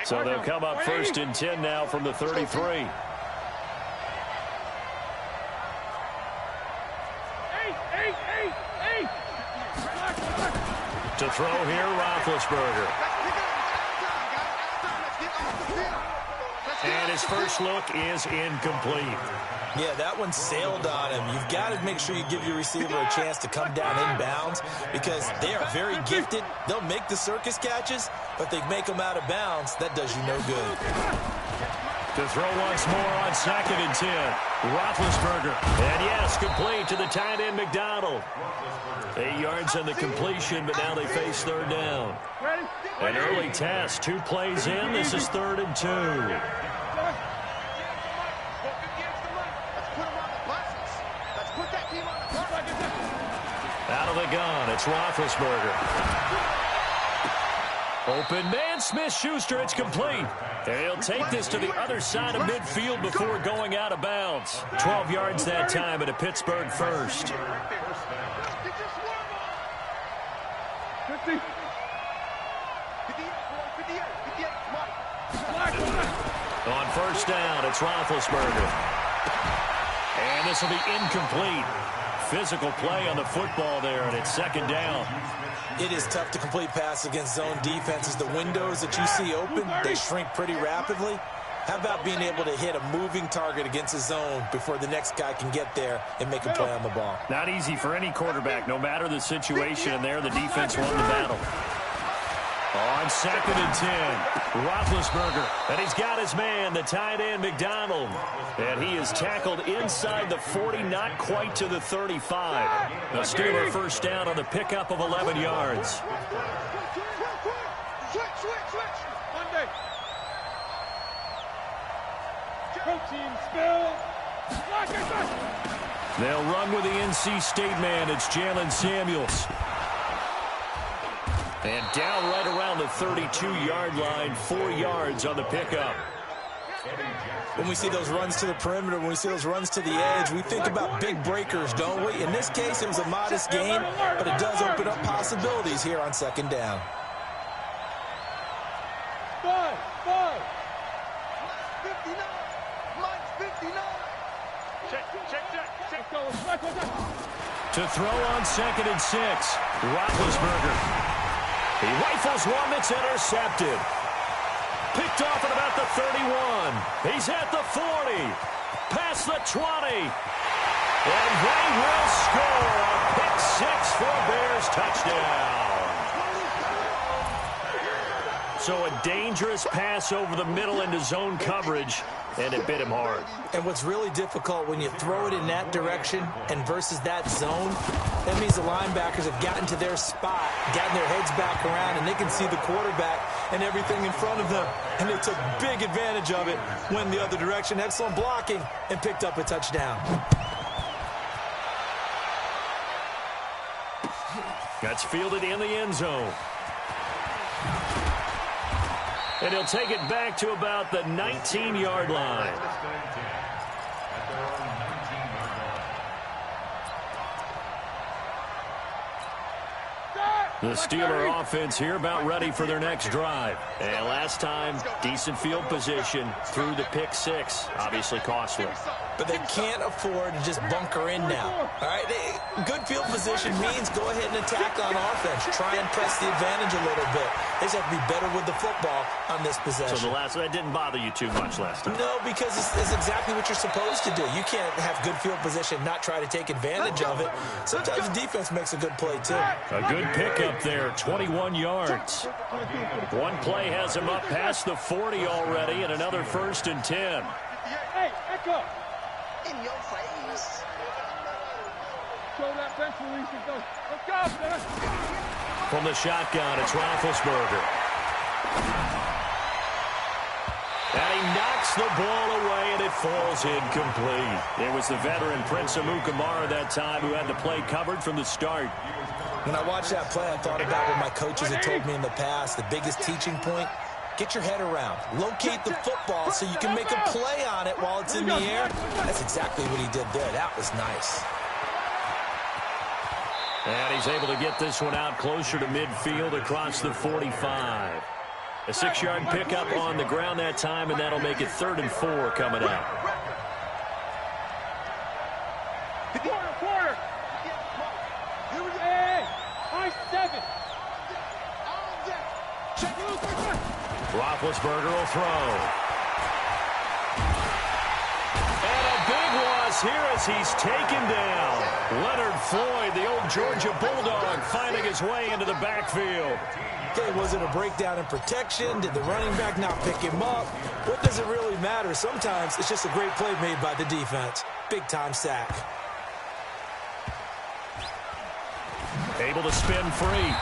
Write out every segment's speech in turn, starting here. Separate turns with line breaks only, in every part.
So they'll come up 1st and 10 now from the 33. To throw here, Roethlisberger. And his first look is incomplete.
Yeah, that one sailed on him. You've got to make sure you give your receiver a chance to come down inbounds because they are very gifted. They'll make the circus catches, but they make them out of bounds. That does you no good.
To throw once more on 2nd and 10. Roethlisberger. And yes, complete to the tight end, McDonald. 8 yards on the completion, but now they face 3rd down. An early test. 2 plays in. This is 3rd and 2. Out of the gun, it's Roethlisberger. Open man, Smith-Schuster, it's complete. And he'll take this to the other side of midfield before going out of bounds. 12 yards that time at a Pittsburgh first. On 1st down, it's Roethlisberger. And this will be incomplete. Physical play on the football there, and it's 2nd down.
It is tough to complete passes against zone defenses. The windows that you see open, they shrink pretty rapidly. How about being able to hit a moving target against a zone before the next guy can get there and make a play on the ball?
Not easy for any quarterback, no matter the situation, and there the defense won the battle. On 2nd and 10, Roethlisberger, and he's got his man, the tight end, McDonald. And he is tackled inside the 40, not quite to the 35. The Steeler first down on the pickup of 11 yards. They'll run with the NC State man. It's Jalen Samuels. And down right around the 32-yard line, 4 yards on the pickup.
When we see those runs to the perimeter, when we see those runs to the edge, we think about big breakers, don't we? In this case, it was a modest gain, but it does open up possibilities here on 2nd down.
Five. 59. Mine's 59. Check.
To throw on 2nd and 6, Roethlisberger. He rifles one that's intercepted. Picked off at about the 31. He's at the 40. Past the 20. And they will score a pick 6 for a Bears touchdown. So a dangerous pass over the middle into zone coverage, and it bit him hard.
And what's really difficult when you throw it in that direction and versus that zone, that means the linebackers have gotten to their spot, gotten their heads back around, and they can see the quarterback and everything in front of them. And they took big advantage of it, went the other direction, excellent blocking, and picked up a touchdown.
That's fielded in the end zone. And he'll take it back to about the 19-yard line. The Steeler offense here about ready for their next drive. And last time, decent field position through the pick 6. Obviously costly.
But they can't afford to just bunker in now. All right, good field position means go ahead and attack on offense. Try and press the advantage a little bit. They just have to be better with the football on this possession.
So that didn't bother you too much last time?
No, because it's exactly what you're supposed to do. You can't have good field position, not try to take advantage of it. Sometimes the defense makes a good play, too.
A good pickup there, 21 yards. One play has him up past the 40 already, and another 1st and 10.
Hey, echo! In your face. Show that bench release and go. Let's go, man.
From the shotgun, it's Roethlisberger. And he knocks the ball away, and it falls incomplete. It was the veteran Prince Amukamara that time who had the play covered from the start.
When I watched that play, I thought about what my coaches had told me in the past. The biggest teaching point, get your head around. Locate the football so you can make a play on it while it's in the air. That's exactly what he did there. That was nice.
And he's able to get this one out closer to midfield across the 45. A 6-yard pickup on the ground that time, and that'll make it 3rd and 4 coming up.
Quarter. Hey, high 7.
Roethlisberger will throw. And a big loss here as he's taken down. Leonard Floyd, the old Georgia Bulldog, finding his way into the backfield.
Okay, was it a breakdown in protection? Did the running back not pick him up? What does it really matter? Sometimes it's just a great play made by the defense. Big-time sack.
Able to spin free.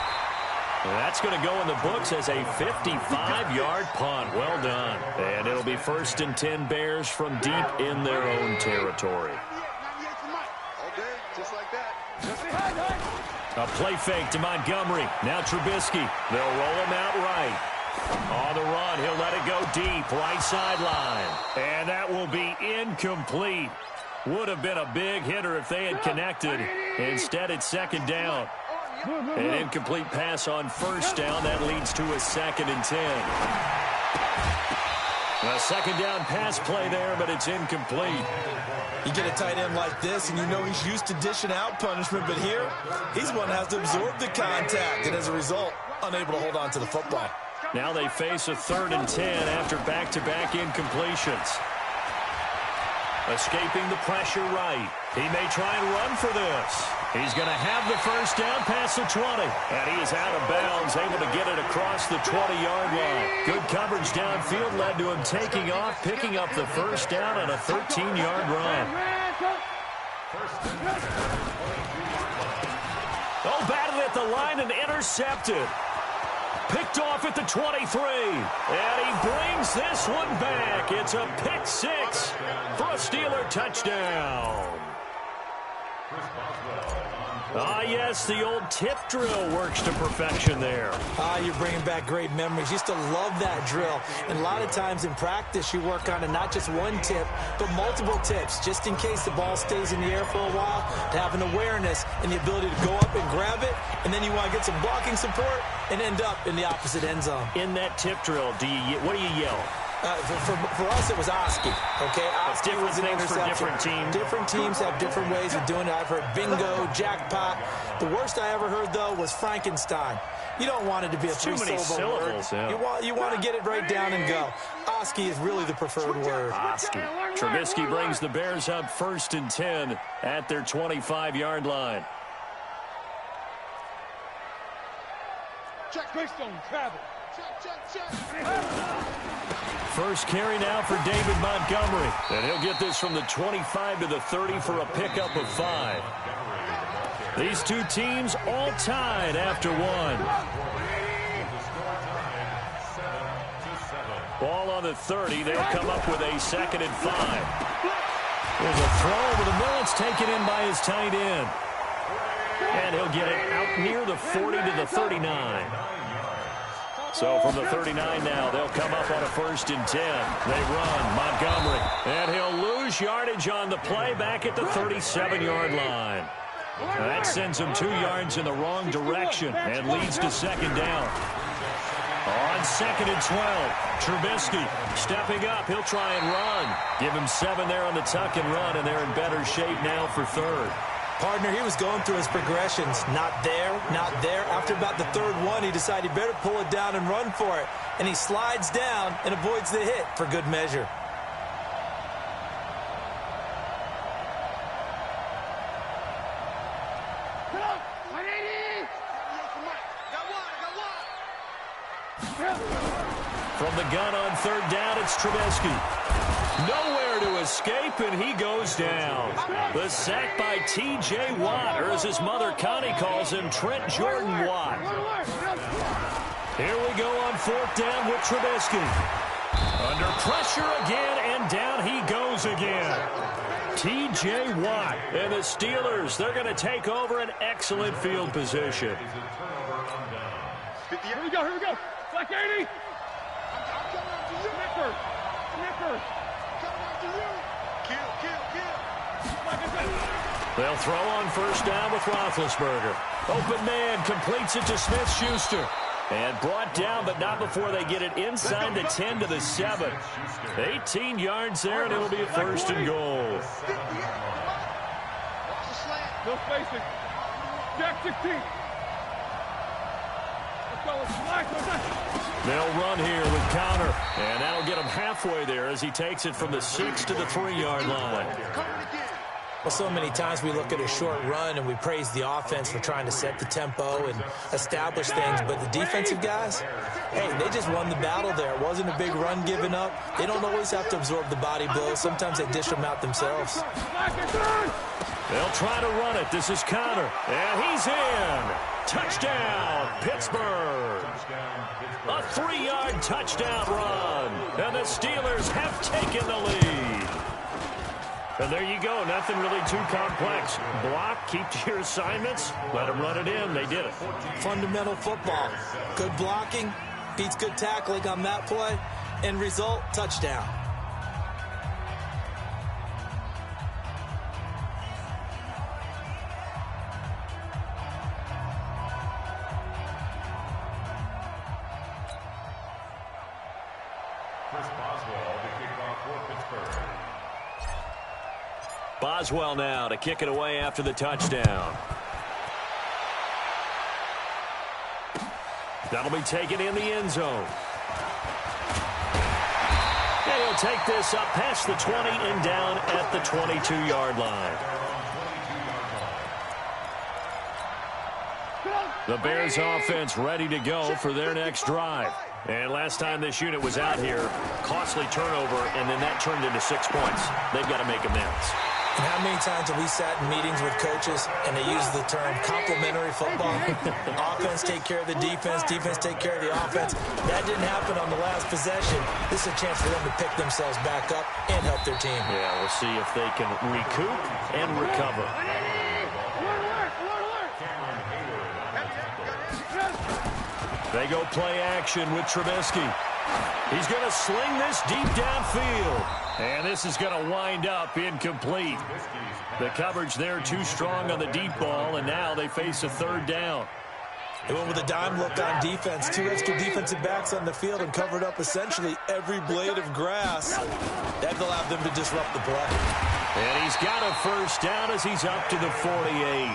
That's going to go in the books as a 55-yard punt. Well done. And it'll be 1st and 10 Bears from deep in their own territory.
Okay, just like that.
A play fake to Montgomery. Now Trubisky. They'll roll him out right. On the run, he'll let it go deep, right sideline. And that will be incomplete. Would have been a big hitter if they had connected. Instead, it's 2nd down. An incomplete pass on 1st down. That leads to a 2nd and 10. A 2nd down pass play there, but it's incomplete.
You get a tight end like this, and you know he's used to dishing out punishment, but here, he's one that has to absorb the contact, and as a result, unable to hold on to the football.
Now they face a 3rd and 10 after back-to-back incompletions. Escaping the pressure right. He may try and run for this. He's going to have the 1st down past the 20. And he is out of bounds, able to get it across the 20-yard line. Good coverage downfield led to him taking off, picking up the 1st down on a 13-yard run. Oh, batted at the line and intercepted. Picked off at the 23. And he brings this one back. It's a pick 6 for a Steeler touchdown. Ah, yes, the old tip drill works to perfection there.
You're bringing back great memories. Used to love that drill. And a lot of times in practice, you work on it, not just one tip, but multiple tips, just in case the ball stays in the air for a while, to have an awareness and the ability to go up and grab it, and then you want to get some blocking support and end up in the opposite end zone.
In that tip drill, what do you yell?
For us, it was Oski. Okay, Oski was an interception.
For different teams.
Different teams have different ways of doing it. I've heard bingo, jackpot. The worst I ever heard, though, was Frankenstein. You don't want it to be a three-syllable word. Yeah. You want to get it right down and go. Oski is really the preferred word.
Oski. Trubisky brings the Bears up 1st and 10 at their 25-yard line.
Check, Greystone, travel. Check.
First carry now for David Montgomery. And he'll get this from the 25 to the 30 for a pickup of 5. These two teams all tied after 1. Ball on the 30. They'll come up with a 2nd and 5. There's a throw over the middle. It's taken in by his tight end. And he'll get it out near the 40 to the 39. So from the 39 now, they'll come up on a 1st and 10. They run Montgomery. And he'll lose yardage on the play back at the 37-yard line. That sends him 2 yards in the wrong direction and leads to 2nd down. On 2nd and 12, Trubisky stepping up. He'll try and run. Give him 7 there on the tuck and run, and they're in better shape now for 3rd.
Partner, he was going through his progressions. Not there, not there. After about the 3rd one, he decided he better pull it down and run for it. And he slides down and avoids the hit for good measure.
From the gun on 3rd down, it's Trubisky. Nowhere to escape, and he goes down. The sack by T.J. Watt, or as his mother Connie calls him, Trent Jordan Watt. Here we go on 4th down with Trubisky. Under pressure again, and down he goes again. T.J. Watt and the Steelers, they're going to take over an excellent field position.
Here we go. Black 80. Snickers. Kill.
They'll throw on 1st down with Roethlisberger. Open man completes it to Smith-Schuster. And brought down, but not before they get it inside the 10 to the 7. 18 yards there, and it'll be a 1st and goal.
No spacing. Jack 16. Let's go.
They'll run here with Connor, and that'll get him halfway there as he takes it from the 6 to the 3-yard line.
Well, so many times we look at a short run and we praise the offense for trying to set the tempo and establish things, but the defensive guys, hey, they just won the battle there. It wasn't a big run given up. They don't always have to absorb the body blows. Sometimes they dish them out themselves.
They'll try to run it. This is Connor, and he's in. Touchdown, Pittsburgh. A 3-yard touchdown run, and the Steelers have taken the lead. And there you go. Nothing really too complex. Block, keep to your assignments, let them run it in. They did it.
Fundamental football. Good blocking, beats good tackling on that play. End result, touchdown.
Boswell now to kick it away after the touchdown. That'll be taken in the end zone. And he'll take this up past the 20 and down at the 22-yard line. The Bears offense ready to go for their next drive. And last time this unit was out here, costly turnover, and then that turned into 6 points. They've got to make amends.
And how many times have we sat in meetings with coaches and they use the term complementary football? Offense take care of the defense, defense take care of the offense. That didn't happen on the last possession. This is a chance for them to pick themselves back up and help their team.
Yeah, we'll see if they can recoup and recover. They go play action with Trubisky. He's going to sling this deep downfield. And this is going to wind up incomplete. The coverage there too strong on the deep ball, and now they face a 3rd down.
They went with a dime look on defense. 2 extra defensive backs on the field and covered up essentially every blade of grass. That allowed them to disrupt the play.
And he's got a 1st down as he's up to the 48.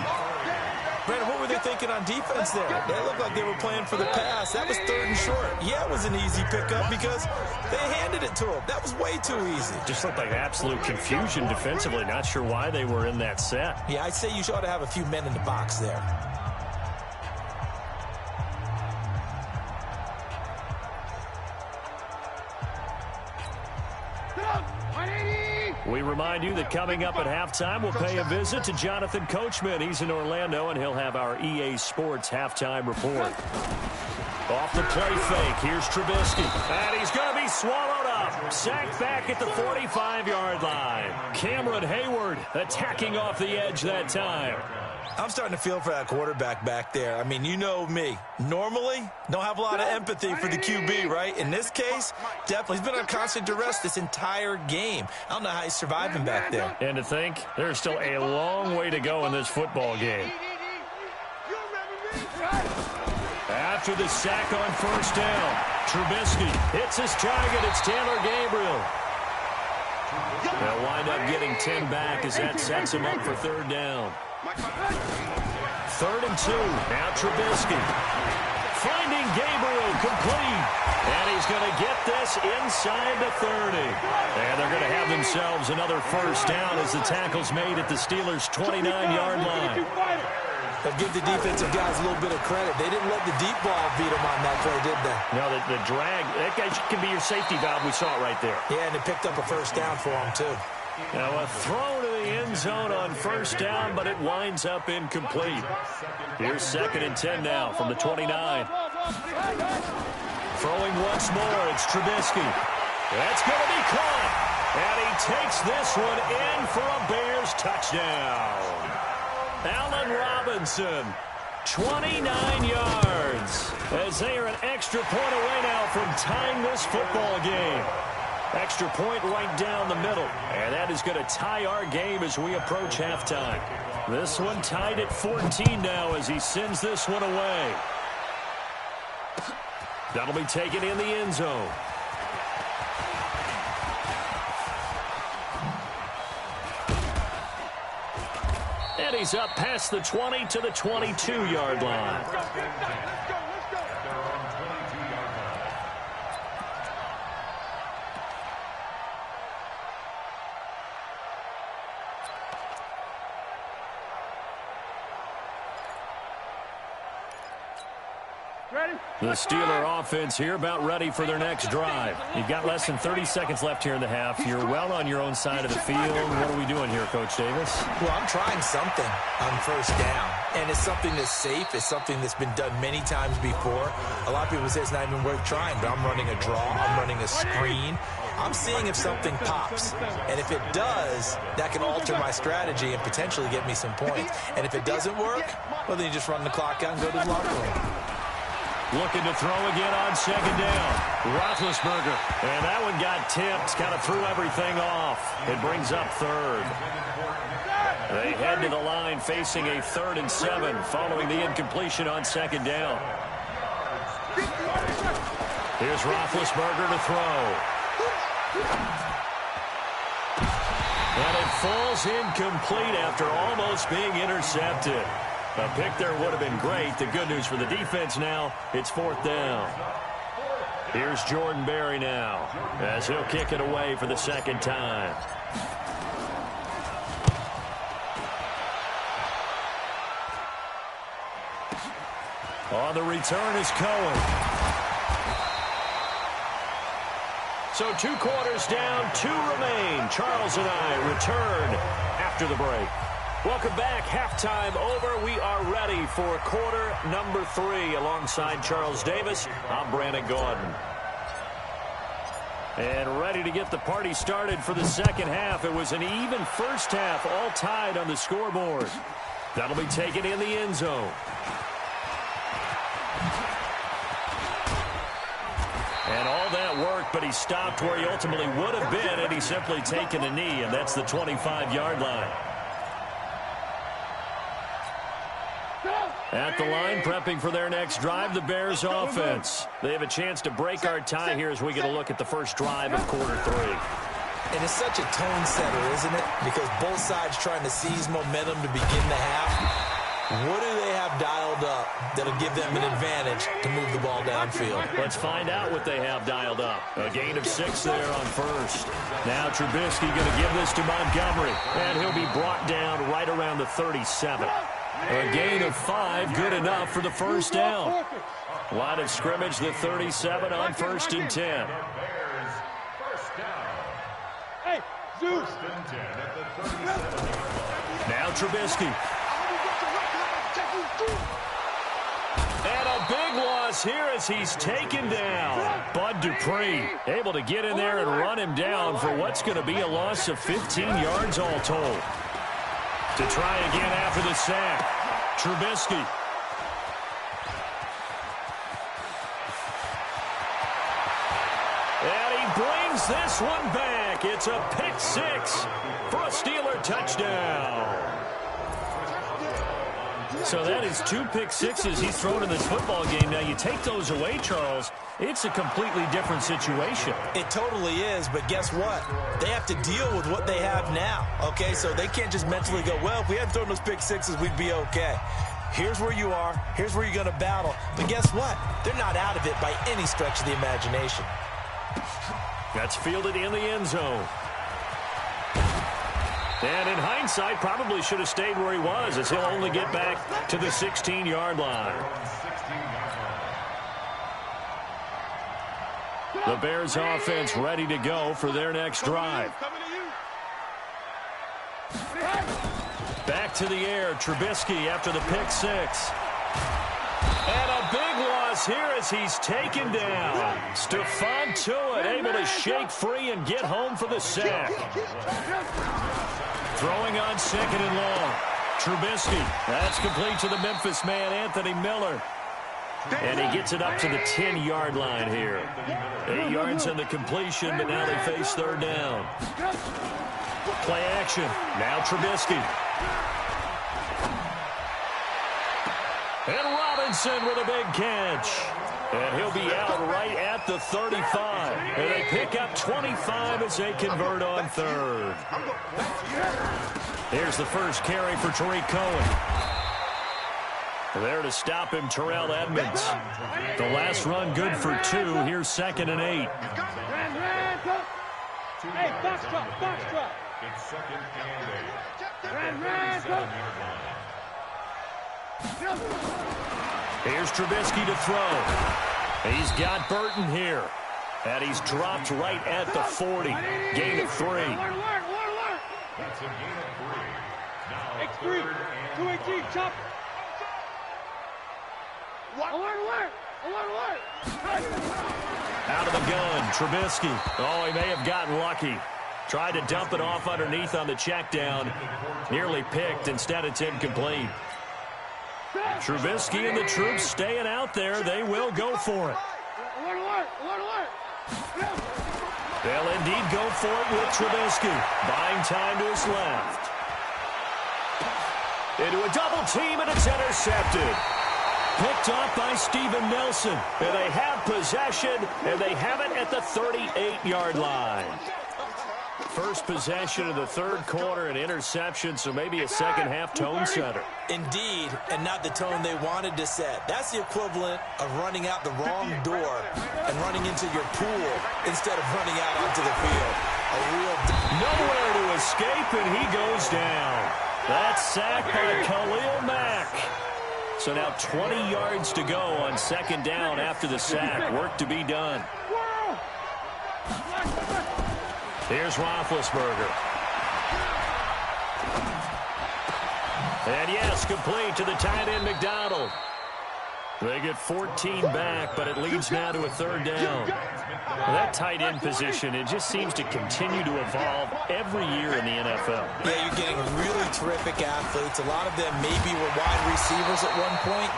Brandon, what were they thinking on defense there? They looked like they were playing for the pass. That was 3rd and short. Yeah, it was an easy pickup because they handed it to him. That was way too easy.
Just looked like absolute confusion defensively. Not sure why they were in that set.
Yeah, I'd say you ought to have a few men in the box there.
We remind you that coming up at halftime, we'll pay a visit to Jonathan Coachman. He's in Orlando, and he'll have our EA Sports halftime report. Off the play fake, here's Trubisky. And he's going to be swallowed up. Sacked back at the 45-yard line. Cameron Hayward attacking off the edge that time.
I'm starting to feel for that quarterback back there. I mean, you know me. Normally, don't have a lot of empathy for the QB, right? In this case, definitely. He's been on constant duress this entire game. I don't know how he's surviving back there.
And to think, there's still a long way to go in this football game. After the sack on 1st down, Trubisky hits his target. It's Taylor Gabriel. They'll wind up getting 10 back as that sets him up for 3rd down. 3rd and 2. Now Trubisky. Finding Gabriel complete. And he's going to get this inside the 30. And they're going to have themselves another 1st down as the tackle's made at the Steelers' 29-yard line.
But give the defensive guys a little bit of credit. They didn't let the deep ball beat them on that play, did they?
No, the drag, that guy can be your safety valve. We saw it right there.
Yeah, and they picked up a 1st down for him, too.
Now a throw to the end zone on 1st down, but it winds up incomplete. Here's 2nd and 10 now from the 29. Throwing once more, it's Trubisky. That's going to be caught. And he takes this one in for a Bears touchdown. Allen Robinson, 29 yards, as they are an extra point away now from tying this football game. Extra point right down the middle, and that is going to tie our game as we approach halftime. This one tied at 14 now as he sends this one away. That'll be taken in the end zone. And he's up past the 20 to the 22-yard line. The Steeler offense here about ready for their next drive. You've got less than 30 seconds left here in the half. You're well on your own side of the field. What are we doing here, Coach Davis?
Well, I'm trying something on first down. And it's something that's safe. It's something that's been done many times before. A lot of people say it's not even worth trying, but I'm running a draw. I'm running a screen. I'm seeing if something pops. And if it does, that can alter my strategy and potentially get me some points. And if it doesn't work, well, then you just run the clock out and go to the locker room.
Looking to throw again on second down. Roethlisberger. And that one got tipped. Kind of threw everything off. It brings up third. They head to the line facing a 3rd and 7 following the incompletion on second down. Here's Roethlisberger to throw. And it falls incomplete after almost being intercepted. A pick there would have been great. The good news for the defense now, it's 4th down. Here's Jordan Berry now as he'll kick it away for the second time. On the return is Cohen. So 2 quarters down, 2 remain. Charles and I return after the break. Welcome back. Halftime over. We are ready for quarter number 3 alongside Charles Davis. I'm Brandon Gordon. And ready to get the party started for the second half. It was an even first half, all tied on the scoreboard. That'll be taken in the end zone. And all that worked, but he stopped where he ultimately would have been had he simply taken a knee, and that's the 25-yard line. At the line, prepping for their next drive, the Bears offense. They have a chance to break our tie here as we get a look at the first drive of quarter 3.
And it's such a tone setter, isn't it? Because both sides trying to seize momentum to begin the half. What do they have dialed up that'll give them an advantage to move the ball downfield?
Let's find out what they have dialed up. A gain of 6 there on first. Now Trubisky going to give this to Montgomery, and he'll be brought down right around the 37. A gain of 5, good enough for the first down. Line of scrimmage, the 37 on 1st and 10.
Hey, Zeus.
Now Trubisky. And a big loss here as he's taken down. Bud Dupree able to get in there and run him down for what's going to be a loss of 15 yards all told. To try again after the sack, Trubisky. And he brings this one back. It's a pick 6 for a Steeler touchdown. So that is 2 pick 6s he's thrown in this football game. Now you take those away, Charles, it's a completely different situation.
It totally is, but guess what? They have to deal with what they have now, okay? So they can't just mentally go, well, if we hadn't thrown those pick 6s, we'd be okay. Here's where you are. Here's where you're going to battle. But guess what? They're not out of it by any stretch of the imagination.
That's fielded in the end zone. And in hindsight, probably should have stayed where he was, as he'll only get back to the 16-yard line. The Bears offense ready to go for their next drive. Back to the air, Trubisky after the pick 6. And a big loss here as he's taken down. Stephon Tuitt able to shake free and get home for the sack. Throwing on 2nd and long. Trubisky. That's complete to the Memphis man, Anthony Miller. And he gets it up to the 10-yard line here. 8 yards on the completion, but now they face 3rd down. Play action. Now Trubisky. And Robinson with a big catch. And he'll be out right at the 35. And they pick up 25 as they convert on third. Here's the first carry for Tariq Cohen. There to stop him, Terrell Edmonds. The last run good for 2. Here's 2nd and 8.
Hey, box drop, box drop.
It's 2nd and 8.
Here's Trubisky to throw. He's got Burton here. And he's dropped right at the 40. Gain of 3.
That's a gain of 3. Now
X3, 218, chop. Alert.
Out of the gun, Trubisky. Oh, he may have gotten lucky. Tried to dump it off underneath on the check down. Nearly picked. Instead, it's incomplete. Trubisky and the troops staying out there. They will go for it.
Alert.
They'll indeed go for it with Trubisky. Buying time to his left. Into a double team, and it's intercepted. Picked off by Steven Nelson. And they have possession, and they have it at the 38-yard line. First possession of the third quarter, an interception, so maybe a second-half tone setter.
Indeed, and not the tone they wanted to set. That's the equivalent of running out the wrong door and running into your pool instead of running out onto the field.
Nowhere to escape, and he goes down. That's sacked by Khalil Mack. So now 20 yards to go on 2nd down after the sack. Work to be done. Here's Roethlisberger. And yes, complete to the tight end, McDonald. They get 14 back, but it leads now to a 3rd down. Well, that tight end position, it just seems to continue to evolve every year in the NFL.
Yeah, you're getting really terrific athletes. A lot of them maybe were wide receivers at one point.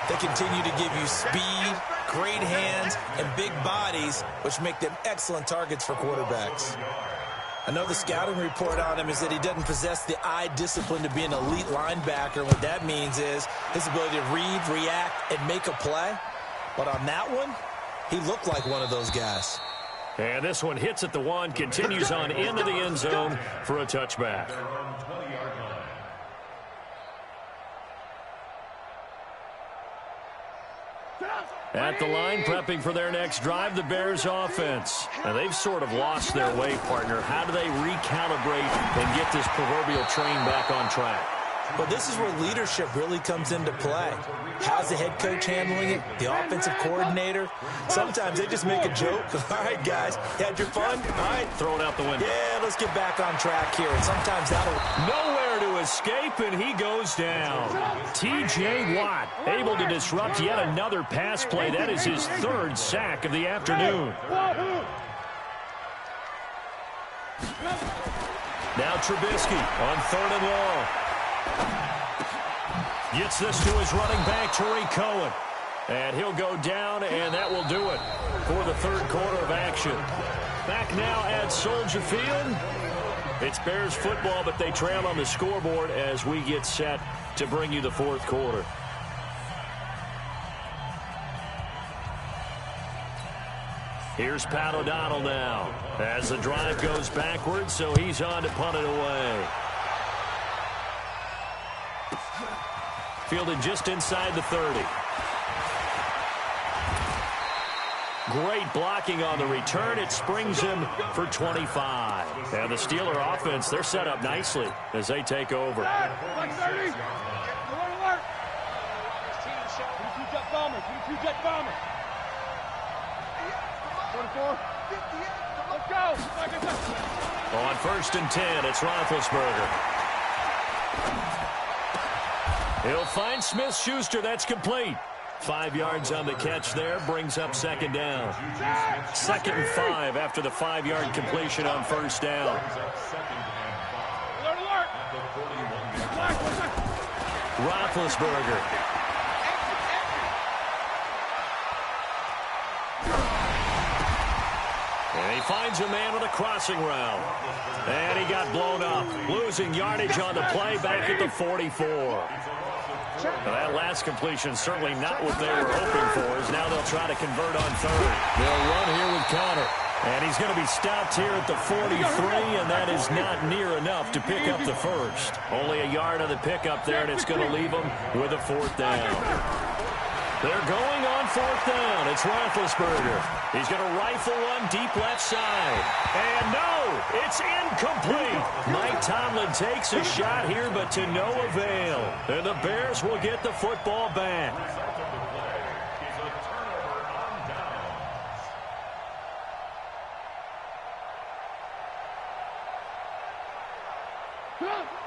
They continue to give you speed, great hands, and big bodies, which make them excellent targets for quarterbacks. I know the scouting report on him is that he doesn't possess the eye discipline to be an elite linebacker. What that means is his ability to read, react, and make a play. But on that one, he looked like one of those guys.
And this one hits at the 1, continues on into the end zone for a touchback. At the line, prepping for their next drive, the Bears offense. And they've sort of lost their way, partner. How do they recalibrate and get this proverbial train back on track?
Well, this is where leadership really comes into play. How's the head coach handling it? The offensive coordinator? Sometimes they just make a joke. All right, guys, you had your fun? All right.
Throw it out the window.
Yeah, let's get back on track here. And sometimes that'll...
Nowhere to escape, and he goes down. T.J. Watt able to disrupt yet another pass play. That is his 3rd sack of the afternoon. Now Trubisky on 3rd and long. Gets this to his running back, Tariq Cohen. And he'll go down, and that will do it for the 3rd quarter of action. Back now at Soldier Field. It's Bears football, but they trail on the scoreboard as we get set to bring you the 4th quarter. Here's Pat O'Donnell now as the drive goes backwards, so he's on to punt it away. Fielded just inside the 30. Great blocking on the return. It springs him for 25. And the Steeler offense, they're set up nicely as they take over.
Black 30. Alert. 22 jet bomber. 22 jet bomber. 44. Let's go.
On 1st and 10, it's Roethlisberger. He'll find Smith-Schuster. That's complete. 5 yards on the catch there. Brings up 2nd down. 2nd and 5 after the 5-yard completion on 1st down.
Alert.
Roethlisberger. And he finds a man with a crossing route. And he got blown up. Losing yardage on the play back at the 44. Well, that last completion certainly not what they were hoping for, as now they'll try to convert on third. They'll run here with Connor. And he's going to be stopped here at the 43, and that is not near enough to pick up the first. Only a yard on the pickup there, and it's going to leave them with a fourth down. They're going on fourth down. It's Roethlisberger. He's going to rifle one deep left side. And no, it's incomplete. Mike Tomlin takes a shot here, but to no avail. And the Bears will get the football back.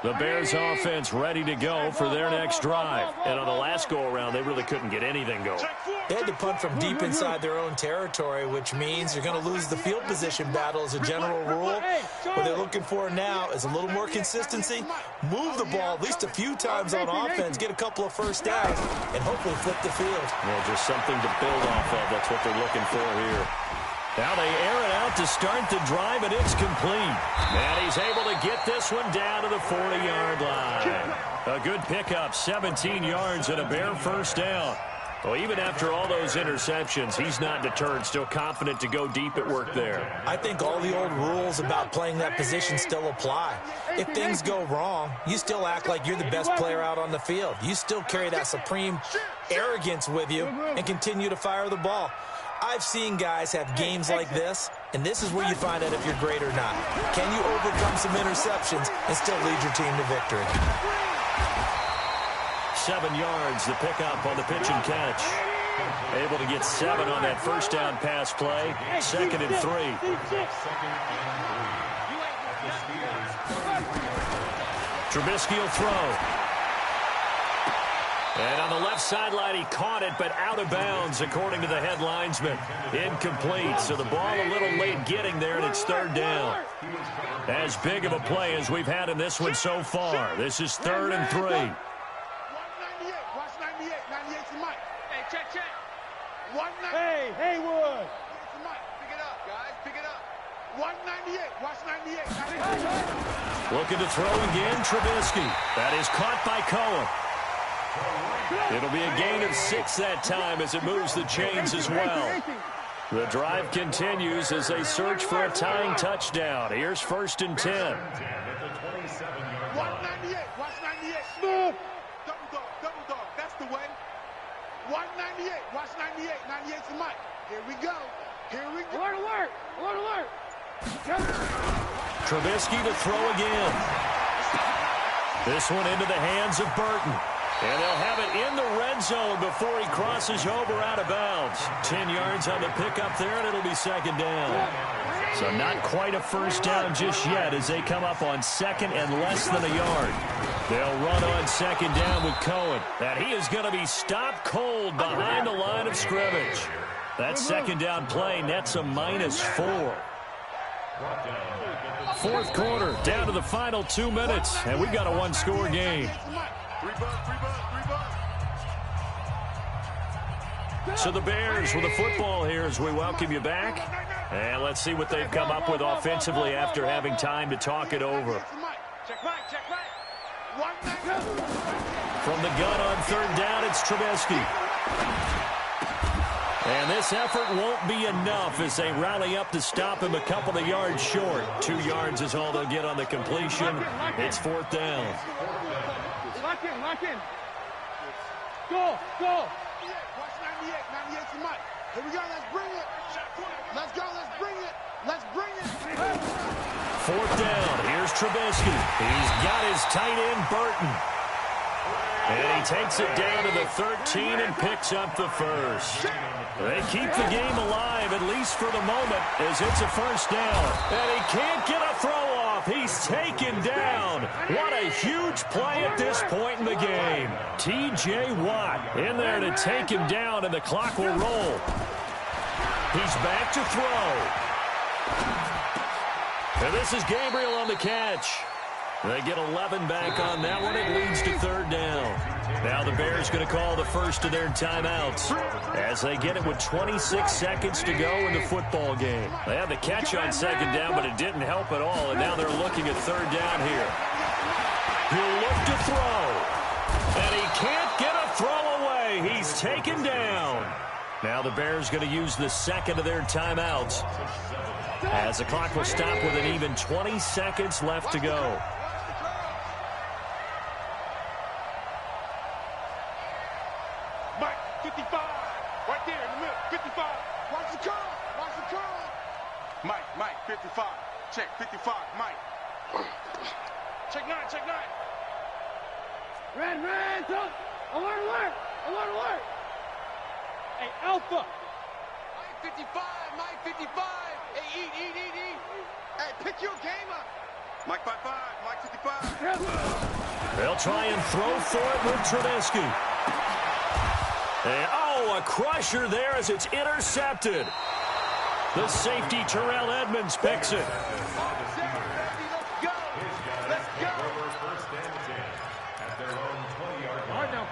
The Bears offense ready to go for their next drive. And on the last go-around, they really couldn't get anything going.
They had to punt from deep inside their own territory, which means you're going to lose the field position battle as a general rule. What they're looking for now is a little more consistency, move the ball at least a few times on offense, get a couple of first downs, and hopefully flip the field.
Well, just something to build off of. That's what they're looking for here. Now they air it out to start the drive, and it's complete. And he's able to get this one down to the 40-yard line. A good pickup, 17 yards and a Bear first down. Well, even after all those interceptions, he's not deterred, still confident to go deep at work there.
I think all the old rules about playing that position still apply. If things go wrong, you still act like you're the best player out on the field. You still carry that supreme arrogance with you and continue to fire the ball. I've seen guys have games like this, and this is where you find out if you're great or not. Can you overcome some interceptions and still lead your team to victory?
7 yards, the pickup on the pitch and catch. Able to get 7 on that first down pass play. 2nd and 3. Trubisky will throw. And on the left sideline, he caught it, but out of bounds, according to the head linesman. Incomplete, so the ball a little late getting there, and it's third down. As big of a play as we've had in this one so far. This is 3rd and 3.
198, watch 98, 98 to Mike. Hey, check. 198. Hey, Haywood. To Mike, pick it up, guys, pick it up. 198, watch 98.
Looking to throw again, Trubisky. That is caught by Cohen. It'll be a gain of 6 that time as it moves the chains as well. The drive continues as they search for a tying touchdown. Here's 1st and 10.
198, watch 98. Smooth. Double dog, that's the way. 198, watch 98, 98 to Mike. Here we go. Alert.
Trubisky to throw again. This one into the hands of Burton. And they'll have it in the red zone before he crosses over out of bounds. 10 yards on the pickup there, and it'll be 2nd down. So not quite a first down just yet as they come up on 2nd and less than a yard. They'll run on 2nd down with Cohen. And he is going to be stopped cold behind the line of scrimmage. That 2nd down play nets a -4. 4th quarter, down to the final 2 minutes, and we've got a one-score game. So the Bears with the football here as we welcome you back. And let's see what they've come up with offensively after having time to talk it over. From the gun on 3rd down, it's Trubisky. And this effort won't be enough as they rally up to stop him a couple of yards short. 2 yards is all they'll get on the completion. It's 4th down.
Lock in. Go. Watch 98 to Mike. Here we go, let's bring it. Let's bring it.
4th down, here's Trubisky. He's got his tight end, Burton. And he takes it down to the 13 and picks up the first. They keep the game alive, at least for the moment, as it's a first down. And he can't get a throw off. He's taken down. What a huge play at this point in the game. T.J. Watt in there to take him down, and the clock will roll. He's back to throw. And this is Gabriel on the catch. They get 11 back on that one. It leads to 3rd down. Now the Bears going to call the first of their timeouts as they get it with 26 seconds to go in the football game. They had the catch on 2nd down, but it didn't help at all, and now they're looking at 3rd down here. He'll look to throw, and he can't get a throw away. He's taken down. Now the Bears going to use the second of their timeouts, as the clock will stop with an even 20 seconds left to go.
Mike, 55. Right there in the middle. 55. Watch the curl. Watch the curl. Mike, 55. Check, 55. Mike. Check 9, check 9. Red, alert. Hey, Alpha. Mike 55. Hey, eat. Hey, pick your game up. Mike 55, Mike 55.
They'll try and throw for it with Trubisky. And, a crusher there as it's intercepted. The safety, Terrell Edmonds, picks it.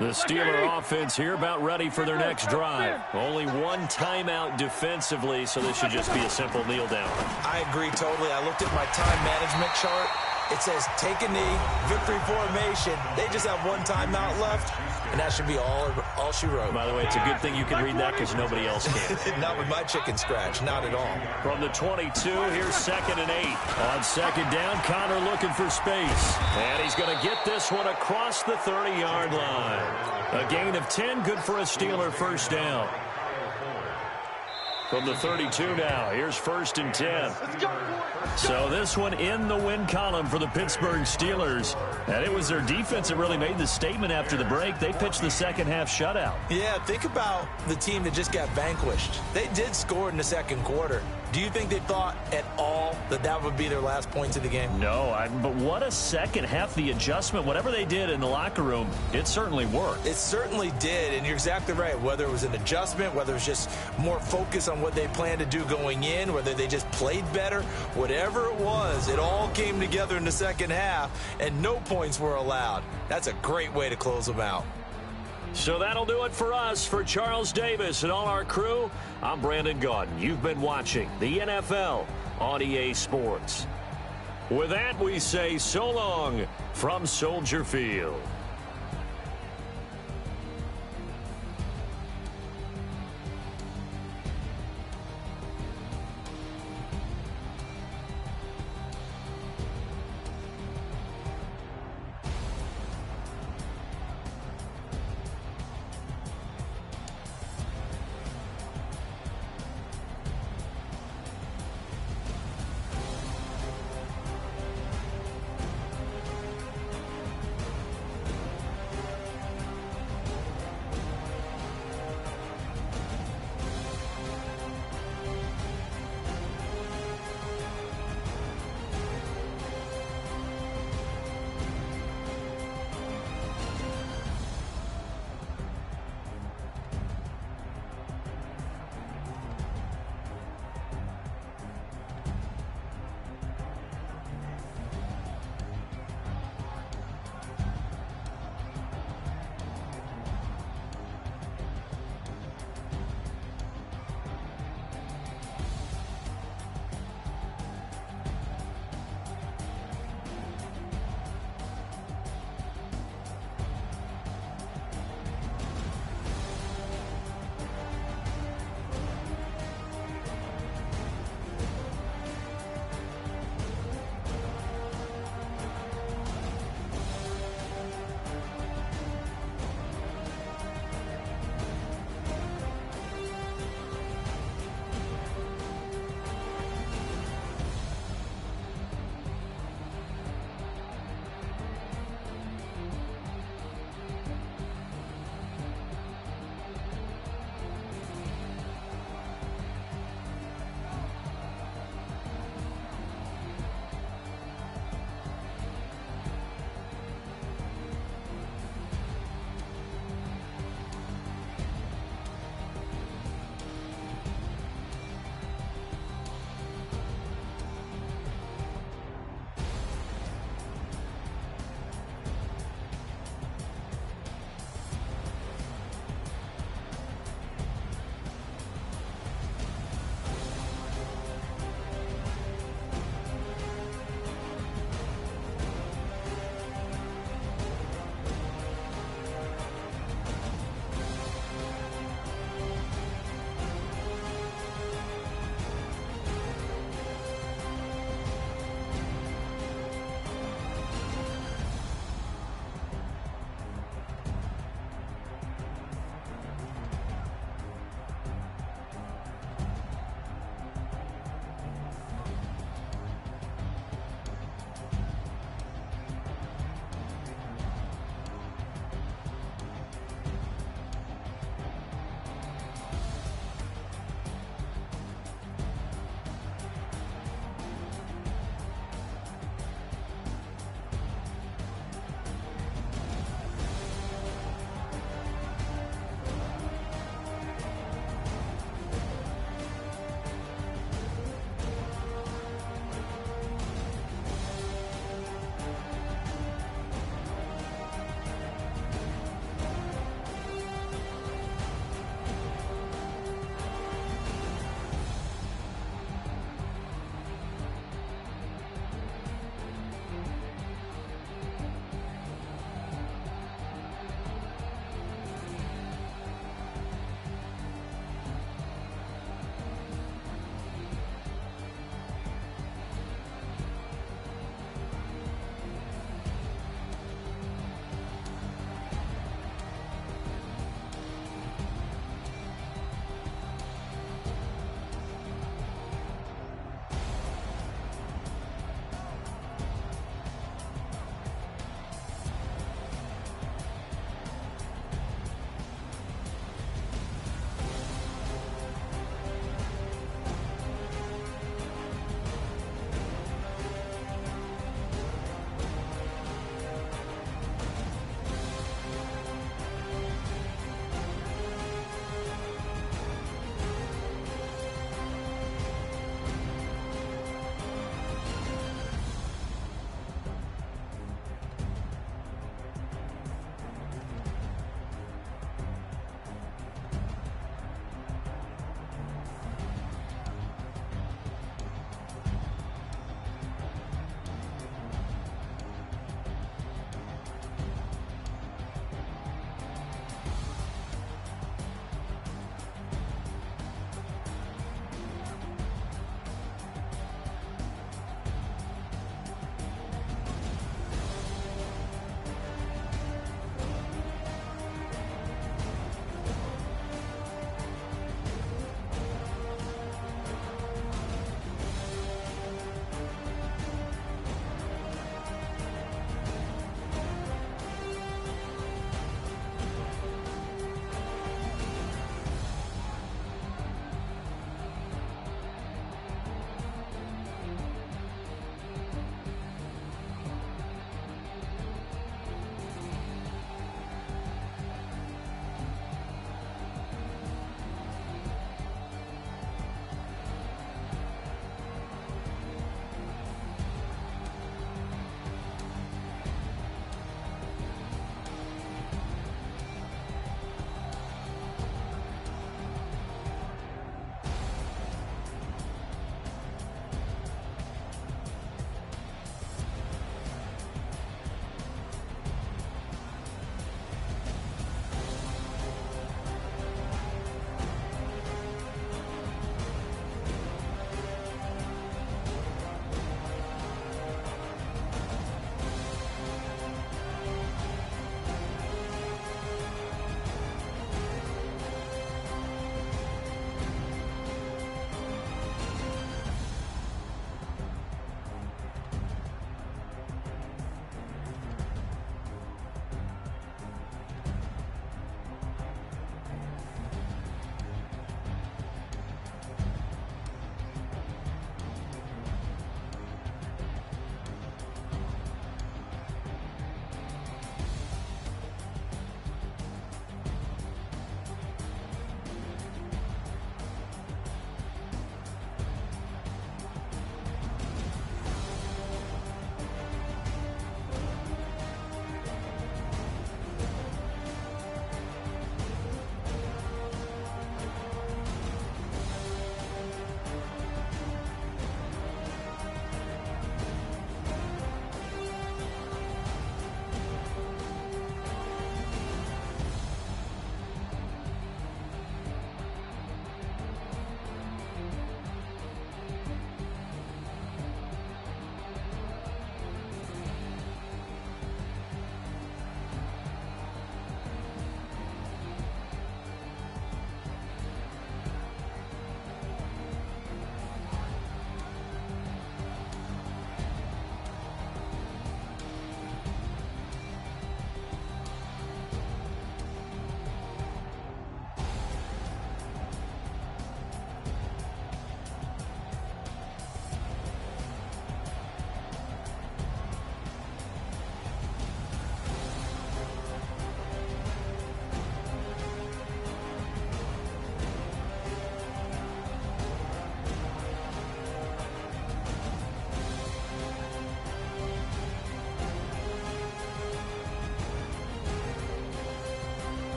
The Steeler offense here about ready for their next drive. Only one timeout defensively, so this should just be a simple kneel down.
I agree totally. I looked at my time management chart. It says take a knee, victory formation. They just have one timeout left, and that should be all she wrote.
By the way, it's a good thing you can read that because nobody else can.
Not with my chicken scratch, not at all.
From the 22, here's 2nd and 8. On 2nd down, Connor looking for space. And he's going to get this one across the 30-yard line. A gain of 10, good for a Steeler first down. From the 32 now, here's 1st and 10. So this one in the win column for the Pittsburgh Steelers. And it was their defense that really made the statement after the break. They pitched the second half shutout.
Yeah, think about the team that just got vanquished. They did score in the second quarter. Do you think they thought at all that that would be their last points of the game?
No, but what a second half. The adjustment, whatever they did in the locker room, it certainly worked.
It certainly did, and you're exactly right. Whether it was an adjustment, whether it was just more focus on what they planned to do going in, whether they just played better, whatever it was, it all came together in the second half, and no points were allowed. That's a great way to close them out.
So that'll do it for us. For Charles Davis and all our crew, I'm Brandon Gaudin. You've been watching the NFL on EA Sports. With that, we say so long from Soldier Field.